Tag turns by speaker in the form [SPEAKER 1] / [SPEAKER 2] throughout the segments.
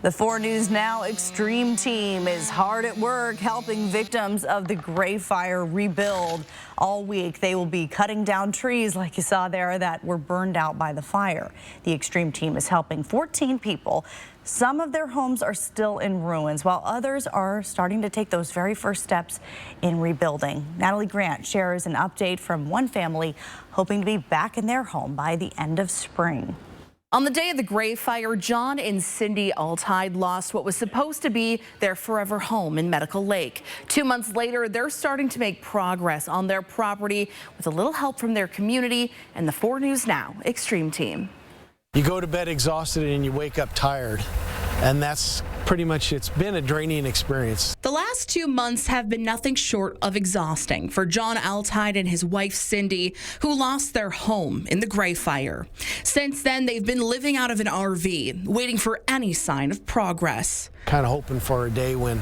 [SPEAKER 1] The 4 News Now Extreme Team is hard at work helping victims of the Gray Fire rebuild. All week, they will be cutting down trees like you saw there that were burned out by the fire. The Extreme Team is helping 14 people. Some of their homes are still in ruins, while others are starting to take those very first steps in rebuilding. Natalie Grant shares an update from one family hoping to be back in their home by the end of spring. On the day of the Gray Fire, John and Cindy Altheide lost what was supposed to be their forever home in Medical Lake. 2 months later, they're starting to make progress on their property with a little help from their community and the 4 News Now Extreme Team.
[SPEAKER 2] You go to bed exhausted and you wake up tired, and that's pretty much, it's been a draining experience.
[SPEAKER 3] The last 2 months have been nothing short of exhausting for John Altheide and his wife Cindy, who lost their home in the Gray Fire. Since then, they've been living out of an RV, waiting for any sign of progress.
[SPEAKER 2] Kind of hoping for a day when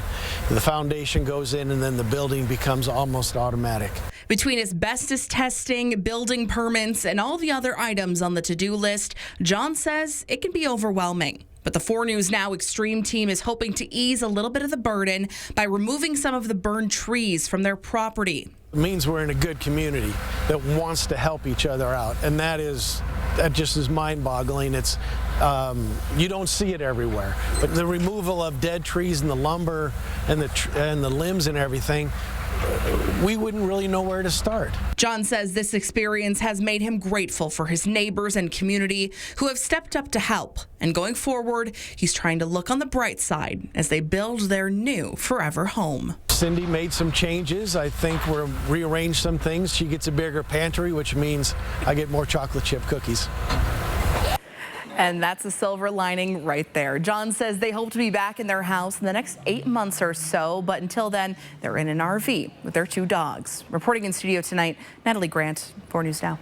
[SPEAKER 2] the foundation goes in and then the building becomes almost automatic.
[SPEAKER 3] Between asbestos testing, building permits, and all the other items on the to-do list, John says it can be overwhelming. But the 4 News Now Extreme Team is hoping to ease a little bit of the burden by removing some of the burned trees from their property.
[SPEAKER 2] It means we're in a good community that wants to help each other out, and that just is mind-boggling. It's you don't see it everywhere, but the removal of dead trees and the lumber and the limbs and everything, we wouldn't really know where to start.
[SPEAKER 3] John says this experience has made him grateful for his neighbors and community who have stepped up to help. And going forward, he's trying to look on the bright side as they build their new forever home.
[SPEAKER 2] Cindy made some changes. I think we'll rearrange some things. She gets a bigger pantry, which means I get more chocolate chip cookies.
[SPEAKER 1] And that's a silver lining right there. John says they hope to be back in their house in the next 8 months or so, but until then, they're in an RV with their 2 dogs. Reporting in studio tonight, Natalie Grant, 4 News Now.